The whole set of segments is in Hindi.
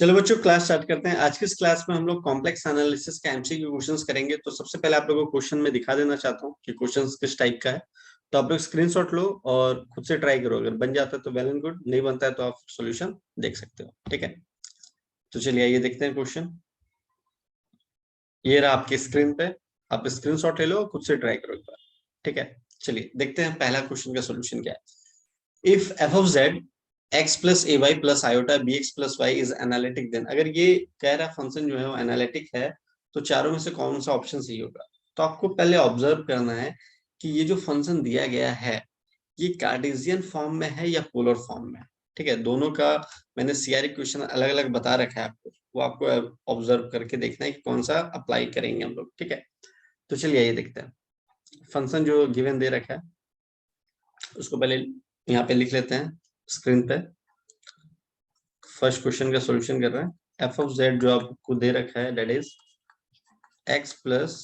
चलो बच्चों, क्लास स्टार्ट करते हैं। आज की इस क्लास में हम लोग कॉम्प्लेक्स एनालिसिस का एमसीक्यू क्वेश्चंस करेंगे। तो सबसे पहले आप लोगों को क्वेश्चन में दिखा देना चाहता हूँ कि क्वेश्चंस किस टाइप का है। तो आप लोग स्क्रीनशॉट लो और खुद से ट्राई करो। अगर बन जाता है तो वेल एंड गुड, नहीं बनता है तो आप सॉल्यूशन देख सकते हो। ठीक है, तो चलिए आइए देखते हैं क्वेश्चन। ये रहा आपकी स्क्रीन पे, आप स्क्रीनशॉट ले लो और खुद से ट्राई करो एक बार। ठीक है, चलिए देखते हैं पहला क्वेश्चन का सोल्यूशन क्या है। If f of z x plus a y plus iota b x plus y is analytic, then अगर ये कह रहा फंक्शन जो है वो एनालिटिक है तो चारों में से कौन सा ऑप्शन सही होगा। तो आपको पहले ऑब्जर्व करना है कि ये जो फंक्शन दिया गया है ये कार्टेशियन फॉर्म में है या पोलर फॉर्म में है। ठीक है, दोनों का मैंने सीआर इक्वेशन अलग अलग बता रखा है आपको, वो आपको ऑब्जर्व करके देखना है कि कौन सा अप्लाई करेंगे हम लोग। ठीक है, तो चलिए ये देखते हैं। फंक्शन जो गिवन दे रखा है उसको पहले यहाँ पे लिख लेते हैं स्क्रीन पे। फर्स्ट क्वेश्चन का सॉल्यूशन कर रहे हैं। एफ ऑफ जेड जो आपको दे रखा है that is x plus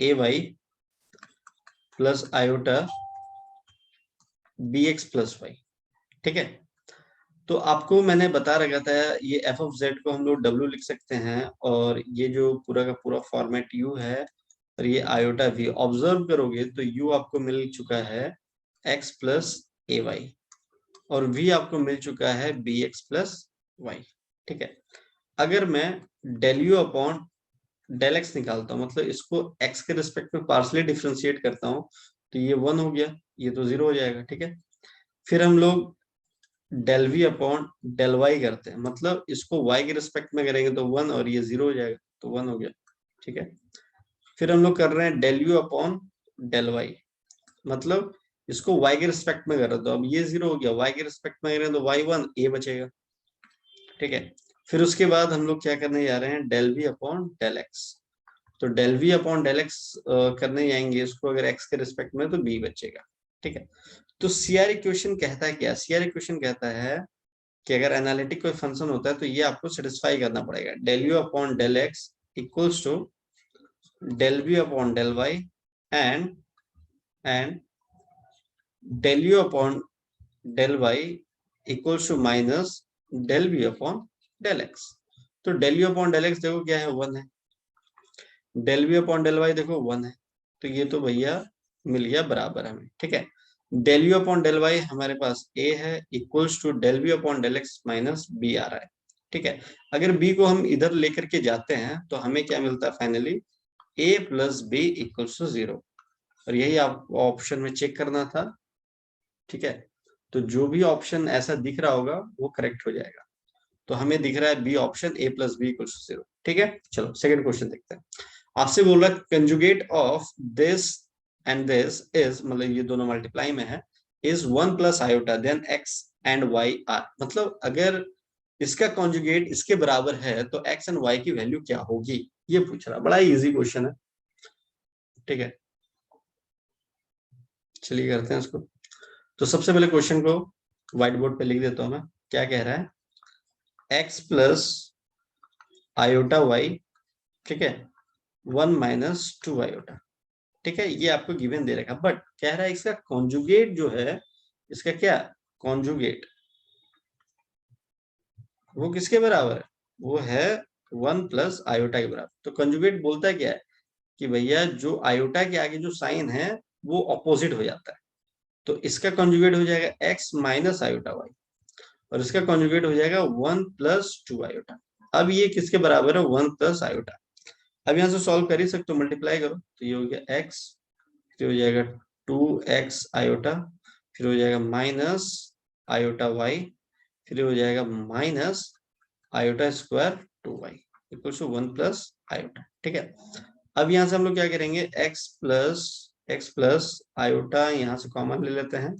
a y plus iota b x plus y. ठीक है, तो आपको मैंने बता रखा था ये एफ ऑफ जेड को हम लोग डब्ल्यू लिख सकते हैं, और ये जो पूरा का पूरा फॉर्मेट यू है और ये आयोटा वी। ऑब्जर्व करोगे तो यू आपको मिल चुका है एक्स प्लस ए वाई और वी आपको मिल चुका है बी एक्स प्लस वाई। ठीक है, अगर मैं del u upon del x निकालता हूँ, मतलब इसको एक्स के रिस्पेक्ट में पार्सली डिफ्रेंशिएट करता हूँ, तो ये 1 हो गया, ये तो 0 हो जाएगा। ठीक है, फिर हम लोग del v upon del y करते हैं, मतलब इसको y के रिस्पेक्ट में करेंगे तो 1 और ये 0 हो जाएगा, तो 1 हो गया। ठीक है, फिर हम लोग कर रहे हैं del u upon del y, मतलब इसको y के रिस्पेक्ट में कर रहे हैं तो अब ये 0 हो गया, y के रिस्पेक्ट में करें तो y1 a बचेगा। ठीक है, फिर उसके बाद हम लोग क्या करने जा रहे हैं, del v upon del x. तो del v upon del x करने जाएंगे इसको अगर x के रिस्पेक्ट में तो b बचेगा। ठीक है, तो सीआर इक्वेशन कहता है क्या, सीआर इक्वेशन कहता है कि अगर एनालिटिक कोई फंक्शन होता है तो ये आपको सेटिस्फाई करना पड़ेगा। Del u upon del x equals to del v upon del y and del u upon del y equals to minus del v upon del x. तो del u upon del x देखो क्या है, 1 है। Del v upon del y देखो 1 है, तो ये तो भैया मिल गया बराबर हमें। ठीक है, del u upon del y हमारे पास a है equals to del v upon del x minus B आ रहा है। ठीक है, अगर b को हम इधर लेकर के जाते हैं तो हमें क्या मिलता है finally, a plus b equals to 0, और यही आपको ऑप्शन में चेक करना था। ठीक है, तो जो भी ऑप्शन ऐसा दिख रहा होगा वो करेक्ट हो जाएगा। तो हमें दिख रहा है b option a plus b equals to 0। ठीक है, चलो सेकंड क्वेश्चन देखते हैं। आपसे बोल रहा है conjugate of this and this is, मतलब ये दोनों मल्टीप्लाई में है, is 1 plus iota then x and y are. मतलब अगर इसका कॉन्जुगेट इसके बराबर है तो एक्स एंड वाई की वैल्यू क्या होगी, ये पूछ रहा। बड़ा इजी क्वेश्चन है। ठीक है, चलिए करते हैं इसको। तो सबसे पहले क्वेश्चन को व्हाइट बोर्ड पे लिख देता हूं मैं। क्या कह रहा है, एक्स प्लस आयोटा वाई, ठीक है, 1 माइनस 2 आयोटा। ठीक है, ये आपको गिवन दे रखा, बट कह रहा है इसका कॉन्जुगेट जो है, इसका क्या कॉन्जुगेट, वो किसके बराबर है, वो है 1 प्लस आयोटा के बराबर। तो कॉन्जुगेट बोलता है क्या है कि भैया जो आयोटा के आगे जो साइन है वो ऑपोजिट हो जाता है। तो इसका कॉन्जुगेट हो जाएगा x माइनस आयोटा वाई, और इसका कॉन्जुगेट हो जाएगा 1 प्लस 2 आयोटा। अब ये किसके बराबर है, 1 प्लस आयोटा। अब यहाँ से सॉल्व कर ही सकते हो, मल्टीप्लाई करो तो ये हो गया x, फिर हो जाएगा 2x आयोटा, फिर हो जाएगा माइनस आयोटा वाई, फिर हो जाएगा minus iota square 2y equal to 1 plus iota. ठीक है, अब यहाँ से हम लोग क्या करेंगे, x प्लस आयोटा यहाँ से कॉमन ले लेते हैं,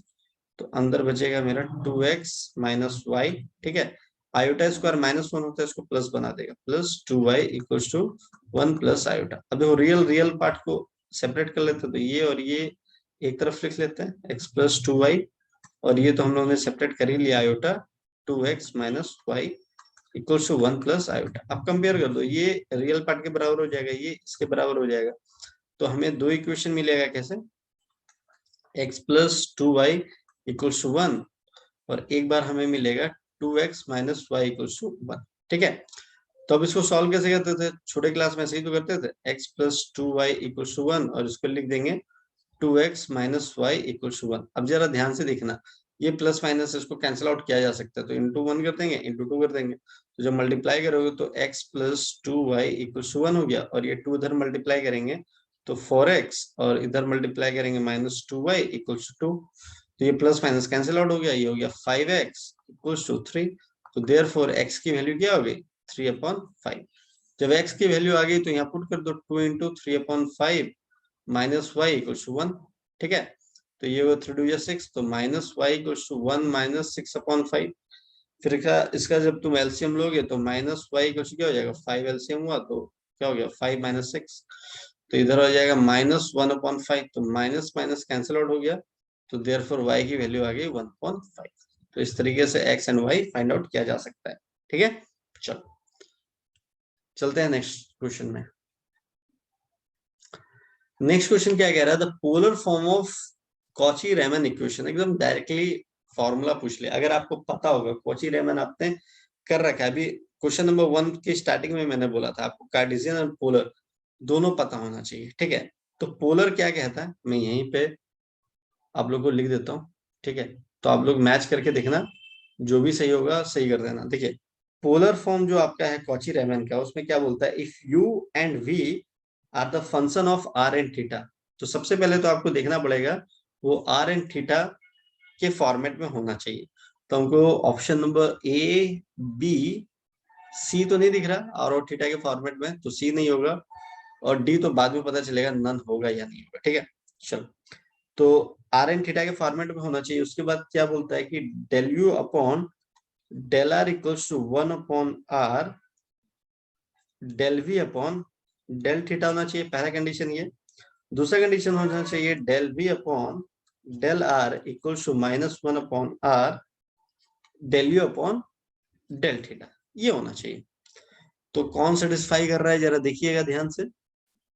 तो अंदर बचेगा मेरा 2x माइनस वाई। ठीक है, आयोटा स्क्वायर माइनस 1 होता है, इसको प्लस बना देगा, plus 2y equals to 1 plus iota. अब देखो रियल पार्ट को सेपरेट कर लेते हैं, तो ये और ये एक तरफ लिख लेते हैं, x प्लस 2y, और ये तो हम लोगों ने सेपरेट कर ही लिया iota, 2x minus y equals to 1 plus iota. अब कंपेयर कर दो, ये रियल पार्ट के बराबर हो जाएगा, ये इसके बराबर हो जाएगा, तो हमें दो इक्वेशन मिलेगा कैसे, x plus 2y equals to 1, और एक बार हमें मिलेगा 2x minus y equals to 1। ठीक है। तो अब इसको सॉल्व कैसे करते थे, छोटे क्लास में ऐसे ही तो करते थे, x plus two y equal to one, और इसको लिख देंगे 2x minus y equal to one. अब जरा ध्यान से देखना, ये प्लस माइनस इसको कैंसिल आउट किया जा सकता है, तो इंटू वन कर देंगे, इंटू टू कर देंगे, तो जब मल्टीप्लाई करोगे तो x plus two y equal to one हो गया, और ये टू इधर मल्टीप्लाई करेंगे तो 4x, और इधर मल्टीप्लाई करेंगे minus two y equal to two, तो ये प्लस माइनस कैंसिल आउट हो गया, ये हो गया 5x इक्वल टू थ्री। तो देयरफॉर x की वैल्यू क्या हो गई, 3/5। जब x की वैल्यू आ गई तो यहाँ पुट कर दो 2 into 3/5 minus y equal to one. ठीक है, तो ये हुआ 3 2 6, तो minus y equal to one minus 6/5। फिर इसका जब तुम एलसीएम लोगे तो माइनस वाई इक्वल टू क्या हो जाएगा, 5 एलसीएम हुआ तो क्या हो गया 5 माइनस 6, तो इधर हो जाएगा -1/5, तो माइनस माइनस कैंसिल आउट हो गया, तो देयरफॉर y की वैल्यू आ गई 1/5। तो इस तरीके से x and y find out किया जा सकता है। ठीक है, चलो चलते हैं नेक्स्ट क्वेश्चन में। नेक्स्ट क्वेश्चन क्या कह रहा है, the polar form of Cauchy Riemann equation, एकदम डायरेक्टली फॉर्मूला पूछ ले। अगर आपको पता होगा कॉची रेमन आपने कर रखा है, अभी क्वेश्चन नंबर 1 की स्टार्टिंग में मैंने बोला था आपको कार्टेशियन और पोलर दोनों पता होना चाहिए। ठीक है, तो पोलर क्या कहता है मैं यहीं पे आप लोग को लिख देता हूँ। ठीक है, तो आप लोग मैच करके देखना, जो भी सही होगा सही कर देना। देखिए, पोलर फॉर्म जो आपका है कॉची रेमन का, उसमें क्या बोलता है, if u and v are the function of r and theta. तो सबसे पहले तो आपको देखना पड़ेगा वो आर एंड थीटा के फॉर्मेट में होना चाहिए। तो हमको option number A B C तो नहीं दिख रहा, आर और थीटा के फॉर्मेट में, तो सी नहीं होगा, और डी तो बाद में पता चलेगा नन होगा या नहीं होगा। ठीक है, चलो, तो आर एंड थीटा के फॉर्मेट में होना चाहिए। उसके बाद क्या बोलता है कि del u upon del r equals to 1/r del v upon del theta होना चाहिए, पहला कंडीशन ये। दूसरा कंडीशन होना चाहिए del v upon del r equals to -1/r del u upon del theta, ये होना चाहिए। तो कौन सेटिस्फाई कर रहा है जरा देखिएगा ध्यान से।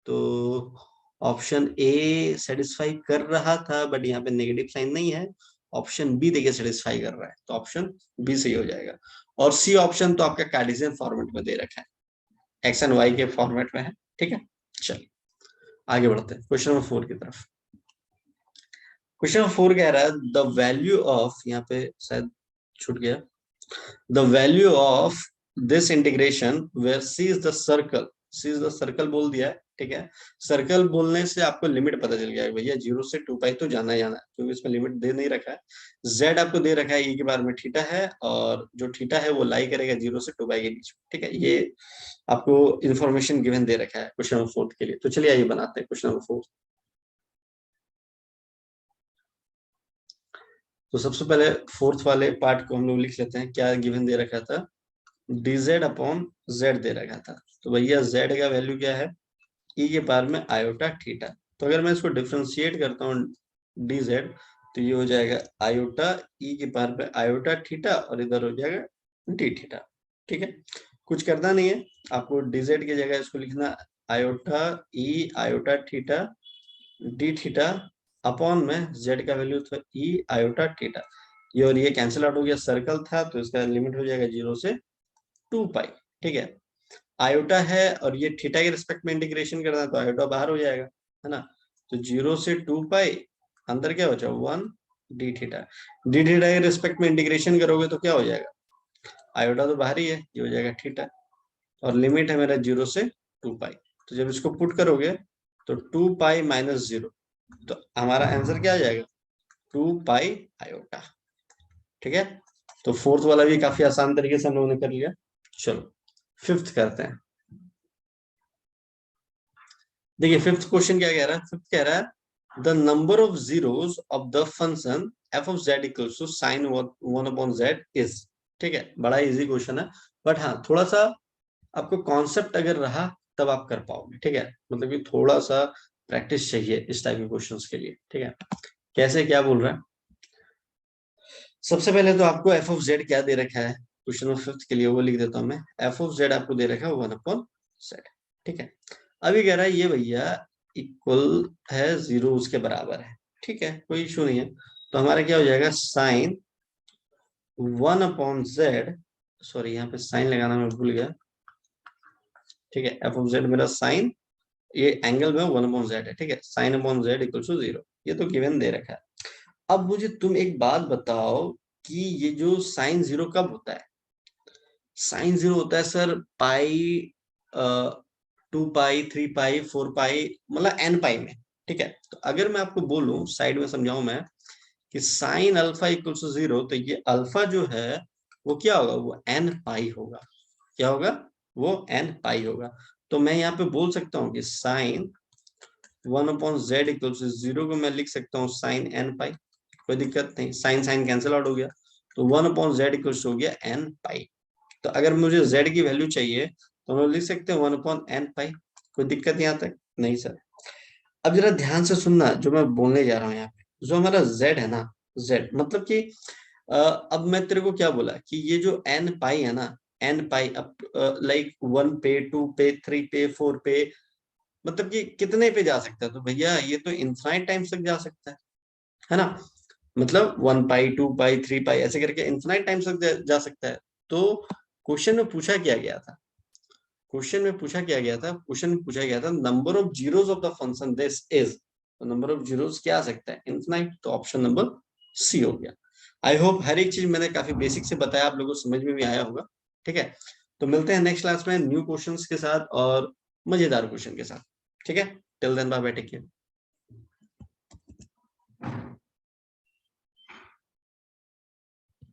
तो ऑप्शन ए सेटिस्फाई कर रहा था, बट यहाँ पे नेगेटिव साइन नहीं है। ऑप्शन बी देखिए सेटिस्फाई कर रहा है, तो ऑप्शन बी सही हो जाएगा। और सी ऑप्शन तो आपका कार्टेशियन फॉर्मेट में दे रखा है, एक्स एंड वाई के फॉर्मेट में है। ठीक है, चलिए आगे बढ़ते हैं क्वेश्चन नंबर 4 की तरफ। क्वेश्चन नंबर 4 कह रहा है द वैल्यू ऑफ, यहाँ पे शायद छूट गया, the value of this integration where C is the circle, C is the circle बोल दिया है। ठीक है, सर्कल बोलने से आपको लिमिट पता चल गया है भैया 0 से 2 पाई तो जाना ही जाना है, क्योंकि इसमें लिमिट दे नहीं रखा है। z आपको दे रखा है, e के बारे में थीटा है, और जो थीटा है वो लाई करेगा 0 से 2 पाई के बीच में। ठीक है, ये आपको इन्फॉर्मेशन गिवन दे रखा है क्वेश्चन नंबर 4 के लिए। तो चलिए आइए बनाते हैं क्वेश्चन नंबर 4। तो सबसे पहले फोर्थ वाले पार्ट को हम लोग लिख लेते हैं, क्या गिवन दे रखा था, dz अपॉन z दे रखा था। तो भैया z का वैल्यू क्या है, e के पावर में आयोटा थीटा। तो अगर मैं इसको डिफ्रेंशिएट करता हूँ dz, तो ये हो जाएगा आयोटा e के पावर पे आयोटा थीटा, और इधर हो जाएगा डी थीटा। ठीक है, कुछ करना नहीं है आपको, dz की जगह इसको लिखना iota e iota theta D theta upon में z का वैल्यू था e आयोटा थीटा। ये और ये कैंसिल आउट हो गया, सर्कल था तो इसका लिमिट हो जाएगा 0 से 2 पाई। ठीक है, आयोटा है और ये थीटा के रिस्पेक्ट में इंटीग्रेशन करना है, तो आयोटा बाहर हो जाएगा, है ना। तो 0 से 2 पाई, अंदर क्या हो जाएगा 1 डी थीटा, डी थीटा के रिस्पेक्ट में इंटीग्रेशन करोगे तो क्या हो जाएगा, आयोटा तो बाहर ही है, ये हो जाएगा थीटा, और लिमिट है मेरा 0 से 2 पाई। तो जब इसको पुट करोगे तो 2 पाई माइनस 0, तो हमारा आंसर क्या आ जाएगा 2 पाई आयोटा। ठीक है, तो फोर्थ वाला भी काफी आसान तरीके से हम लोगों ने कर लिया। चलो फिफ्थ करते हैं। देखिए फिफ्थ क्वेश्चन क्या कह रहा है, फिफ्थ कह रहा है the number of zeros of the function f of z equals to sine 1/z is. ठीक है, बड़ा इजी क्वेश्चन है, बट हाँ थोड़ा सा आपको कॉन्सेप्ट अगर रहा तब आप कर पाओगे। ठीक है, मतलब कि थोड़ा सा प्रैक्टिस चाहिए इस टाइप के क्वेश्चंस के लिए। ठीक है, कैसे क्या बोल रहा है, सबसे पहले तो आपको एफ ऑफ जेड क्या दे रखा है क्वेश्चन नंबर फिफ्थ के लिए, वो लिख देता हूं मैं। एफ ऑफ जेड आपको दे रखा है 1/z। ठीक है, अभी कह रहा है ये भैया इक्वल है 0 उसके बराबर है। ठीक है, कोई इशू नहीं है, तो हमारा क्या हो जाएगा साइन 1/z सॉरी यहाँ पे साइन लगाना मैं भूल गया। ठीक है, एफ ऑफ जेड मेरा साइन, ये एंगल में 1/z है। ठीक है, sine upon z equal to 0, ये तो गिवन दे रखा है। अब मुझे तुम एक बात बताओ कि ये जो साइन 0 कब होता है? साइन 0 होता है सर पाई, 2 पाई, 3 पाई, 4 पाई, मतलब एन पाई में। ठीक है, तो अगर मैं आपको बोलूं, साइड में समझाऊं मैं, कि साइन अल्फा इक्वल टू 0, तो ये अल्फा जो है वो क्या होगा? वो एन पाई होगा। क्या होगा? वो एन पाई होगा। तो मैं यहाँ पे बोल सकता हूँ कि साइन 1/z इक्वल टू 0 को मैं लिख सकता हूँ साइन एन पाई। कोई दिक्कत नहीं, साइन साइन कैंसिल आउट हो गया, तो 1/z इक्वल हो गया एन पाई। तो अगर मुझे z की वैल्यू चाहिए तो हम लिख सकते हैं 1/n पाई। कोई दिक्कत यहाँ तक नहीं सर? अब जरा ध्यान से सुनना जो मैं बोलने जा रहा हूँ यहाँ पे। जो हमारा z है ना, z मतलब कि अब मैं तेरे को क्या बोला कि ये जो n पाई है ना, n पाई अब लाइक 1 पे, 2 पे, 3 पे, 4 पे, मतलब कि कितने पे जा सकता है? तो भैया ये तो इनफाइनाइट टाइम्स तक जा सकता है ना? मतलब 1 पाई, 2 पाई, 3 पाई ऐसे करके इनफाइनाइट टाइम्स तक जा सकता है। तो क्वेश्चन में पूछा क्या गया था? क्वेश्चन में पूछा गया था number of zeros of the function this is. तो नंबर ऑफ जीरोस क्या आ सकता है? इनफाइनाइट। तो ऑप्शन नंबर सी हो गया। आई होप हर एक चीज मैंने काफी बेसिक से बताया, आप लोगों को समझ में भी आया होगा। ठीक है, तो मिलते हैं नेक्स्ट क्लास में न्यू क्वेश्चंस के साथ और मजेदार क्वेश्चन के साथ। ठीक है, till then bye bye, take care.